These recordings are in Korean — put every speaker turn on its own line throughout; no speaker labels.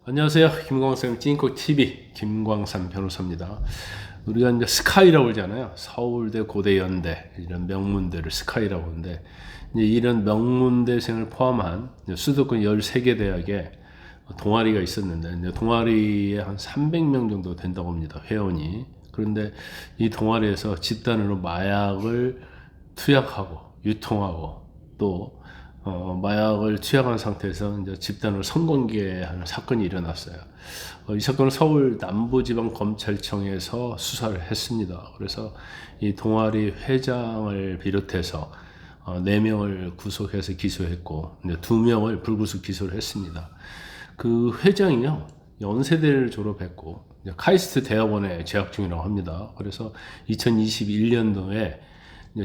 안녕하세요. 김광삼 찐코TV 김광삼 변호사입니다. 우리가 이제 스카이라고 그러잖아요. 서울대, 고대, 연대 이런 명문대를 스카이라고 하는데 이제 이런 명문대생을 포함한 수도권 13개 대학에 동아리가 있었는데 이제 동아리에 한 300명 정도 된다고 합니다. 회원이. 그런데 이 동아리에서 집단으로 마약을 투약하고 유통하고 또 마약을 투약한 상태에서 이제 집단으로 성관계하는 사건이 일어났어요. 이 사건은 서울 남부지방검찰청에서 수사를 했습니다. 그래서 이 동아리 회장을 비롯해서 4명을 구속해서 기소했고 이제 2명을 불구속 기소를 했습니다. 그 회장이요 연세대를 졸업했고 카이스트 대학원에 재학 중이라고 합니다. 그래서 2021년도에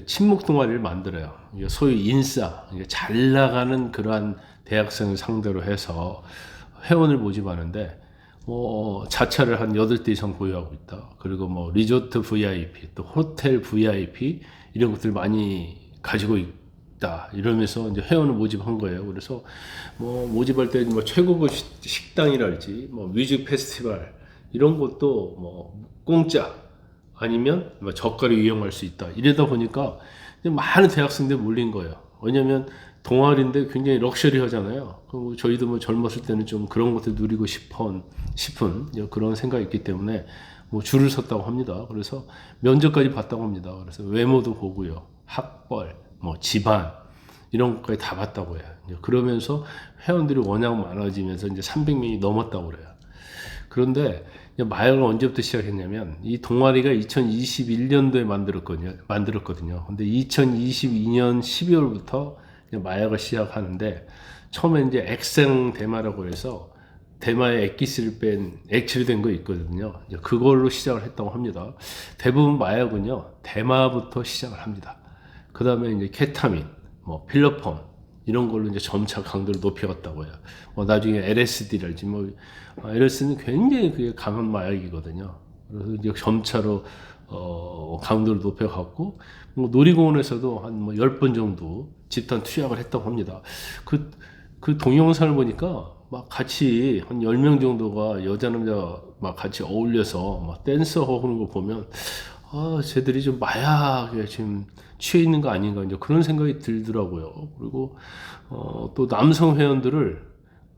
친목 동아리를 만들어요. 소위 인싸, 잘 나가는 그러한 대학생을 상대로 해서 회원을 모집하는데, 자차를 한 8대 이상 보유하고 있다. 그리고 뭐 리조트 VIP, 또 호텔 VIP 이런 것들 많이 가지고 있다. 이러면서 이제 회원을 모집한 거예요. 그래서 뭐 모집할 때 뭐 최고급 식당이랄지, 뭐 뮤직 페스티벌 이런 것도 뭐 공짜. 아니면 저가로 이용할 수 있다. 이러다 보니까 많은 대학생들이 몰린 거예요. 왜냐면 동아리인데 굉장히 럭셔리하잖아요. 그리고 저희도 뭐 젊었을 때는 좀 그런 것들 누리고 싶은 그런 생각이 있기 때문에 뭐 줄을 섰다고 합니다. 그래서 면접까지 봤다고 합니다. 그래서 외모도 보고요. 학벌, 뭐 집안 이런 것까지 다 봤다고 해요. 그러면서 회원들이 워낙 많아지면서 이제 300명이 넘었다고 그래요. 그런데 마약을 언제부터 시작했냐면 이 동아리가 2021년도에 만들었거든요. 근데 2022년 12월부터 마약을 시작하는데 처음에 이제 액상 대마라고 해서 대마에 액기스를 뺀 액체로 된 거 있거든요. 그걸로 시작을 했다고 합니다. 대부분 마약은요 대마부터 시작을 합니다. 그 다음에 이제 케타민, 뭐 필로폰 이런 걸로 이제 점차 강도를 높여갔다고 해요. 나중에 LSD랄지 LSD는 굉장히 그게 강한 마약이거든요. 그래서 이제 점차로 강도를 높여갔고 놀이공원에서도 한 10번 정도 집단 투약을 했다고 합니다. 그 동영상을 보니까 막 같이 한 10명 정도가 여자 남자 막 같이 어울려서 막 댄서하고 그런 거 보면 쟤들이 좀 마약에 지금 취해 있는 거 아닌가 이제 그런 생각이 들더라고요. 그리고 또 남성 회원들을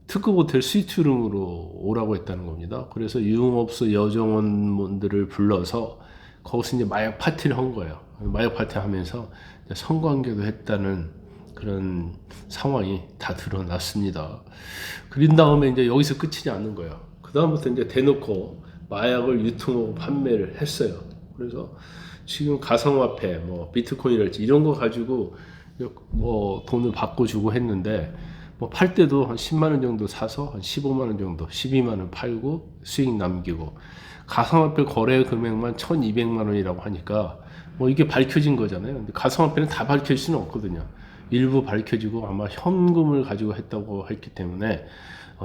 특급 호텔 스위트룸으로 오라고 했다는 겁니다. 그래서 유흥업소 여정원분들을 불러서 거기서 이제 마약 파티를 한 거예요. 마약 파티 하면서 성관계도 했다는 그런 상황이 다 드러났습니다. 그린 다음에 이제 여기서 끝이지 않는 거예요. 그 다음부터 이제 대놓고 마약을 유통하고 판매를 했어요. 그래서 지금 가상화폐, 뭐 비트코인이랄지 이런 거 가지고 뭐 돈을 받고 주고 했는데 뭐 팔 때도 한 10만 원 정도 사서 한 15만 원 정도, 12만 원 팔고 수익 남기고 가상화폐 거래 금액만 1,200만 원이라고 하니까 뭐 이게 밝혀진 거잖아요. 근데 가상화폐는 다 밝혀질 수는 없거든요. 일부 밝혀지고 아마 현금을 가지고 했다고 했기 때문에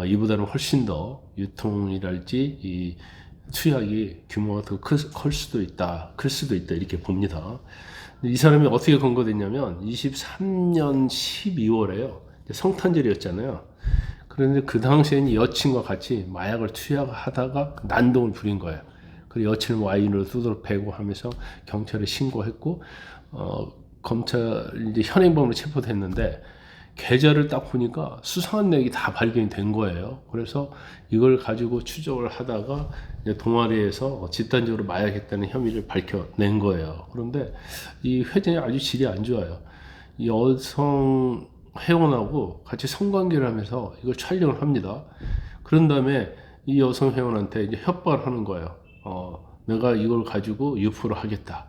이보다는 훨씬 더 유통이랄지 이 투약이 규모가 더 클 수도 있다, 이렇게 봅니다. 이 사람이 어떻게 검거됐냐면 23년 12월에요. 성탄절이었잖아요. 그런데 그 당시에는 여친과 같이 마약을 투약하다가 난동을 부린 거예요. 그리고 여친을 와인으로 두드러 패고 하면서 경찰에 신고했고, 검찰 이제 현행범으로 체포됐는데 계좌를 딱 보니까 수상한 내역이 다 발견이 된 거예요. 그래서 이걸 가지고 추적을 하다가 이제 동아리에서 집단적으로 마약했다는 혐의를 밝혀낸 거예요. 그런데 이 회장이 아주 질이 안 좋아요. 이 여성 회원하고 같이 성관계를 하면서 이걸 촬영을 합니다. 그런 다음에 이 여성 회원한테 이제 협박을 하는 거예요. 내가 이걸 가지고 유포를 하겠다.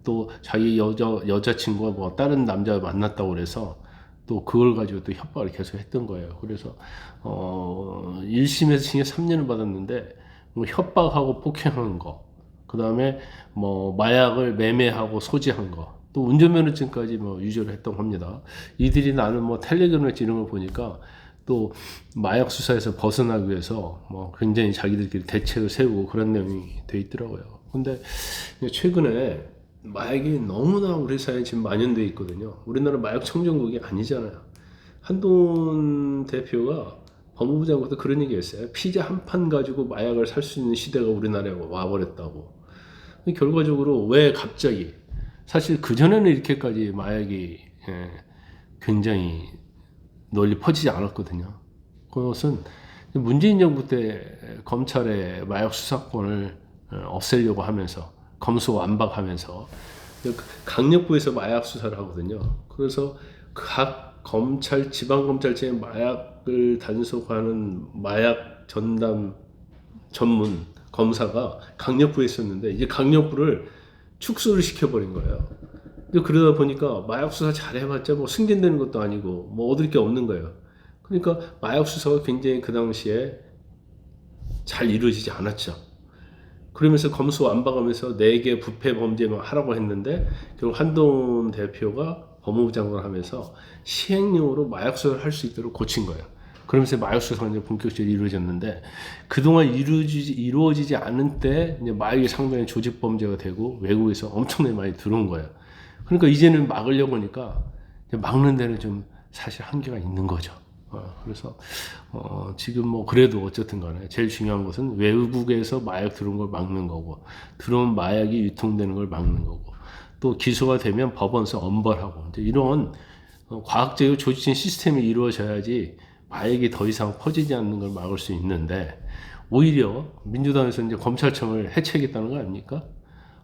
또 자기 여자친구가 뭐 다른 남자 만났다고 그래서 또 그걸 가지고 또 협박을 계속 했던 거예요. 그래서 1심에서 징역 3년을 받았는데 뭐 협박하고 폭행한 거, 그 다음에 뭐 마약을 매매하고 소지한 거, 또 운전면허증까지 뭐 유죄를 했다고 합니다. 이들이 나는 뭐 텔레그램을 이런 걸 보니까 또 마약 수사에서 벗어나기 위해서 뭐 굉장히 자기들끼리 대책을 세우고 그런 내용이 돼 있더라고요. 근데 최근에 마약이 너무나 우리 사회에 지금 만연되어 있거든요. 우리나라 마약 청정국이 아니잖아요. 한동훈 대표가 법무부 장관도 그런 얘기했어요. 피자 한 판 가지고 마약을 살 수 있는 시대가 우리나라에 와버렸다고. 결과적으로 왜 갑자기, 사실 그전에는 이렇게까지 마약이 굉장히 널리 퍼지지 않았거든요. 그것은 문재인 정부 때 검찰의 마약 수사권을 없애려고 하면서 검수완박하면서 강력부에서 마약 수사를 하거든요. 그래서 각 검찰, 지방검찰청의 마약을 단속하는 마약 전담 전문 검사가 강력부에 있었는데 이제 강력부를 축소를 시켜버린 거예요. 그러다 보니까 마약 수사 잘해봤자 뭐 승진되는 것도 아니고 뭐 얻을 게 없는 거예요. 그러니까 마약 수사가 굉장히 그 당시에 잘 이루어지지 않았죠. 그러면서 검수완박하면서 4개 부패 범죄만 하라고 했는데 결국 한동훈 대표가 법무부 장관을 하면서 시행령으로 마약 수사를 할 수 있도록 고친 거예요. 그러면서 마약 수사가 이제 본격적으로 이루어졌는데 그동안 이루어지지 않은 때 이제 마약이 상당히 조직 범죄가 되고 외국에서 엄청나게 많이 들어온 거예요. 그러니까 이제는 막으려고 하니까 막는 데는 좀 사실 한계가 있는 거죠. 그래서 지금 뭐 그래도 어쨌든 간에 제일 중요한 것은 외국에서 마약 들어온 걸 막는 거고 들어온 마약이 유통되는 걸 막는 거고 또 기소가 되면 법원에서 엄벌하고 이제 이런 과학적이고 조직적인 시스템이 이루어져야지 마약이 더 이상 퍼지지 않는 걸 막을 수 있는데 오히려 민주당에서 이제 검찰청을 해체하겠다는 거 아닙니까?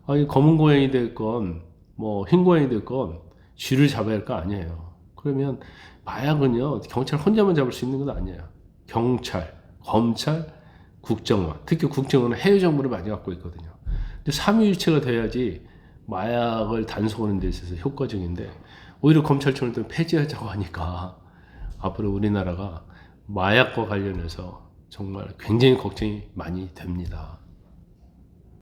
아니 검은 고양이 됐건 뭐 흰 고양이 됐건 쥐를 잡아야 할 거 아니에요. 그러면 마약은요 경찰 혼자만 잡을 수 있는 건 아니에요. 경찰, 검찰, 국정원, 특히 국정원은 해외 정보를 많이 갖고 있거든요. 근데 삼위일체가 돼야지 마약을 단속하는 데 있어서 효과적인데 오히려 검찰청을 또 폐지하자고 하니까 앞으로 우리나라가 마약과 관련해서 정말 굉장히 걱정이 많이 됩니다.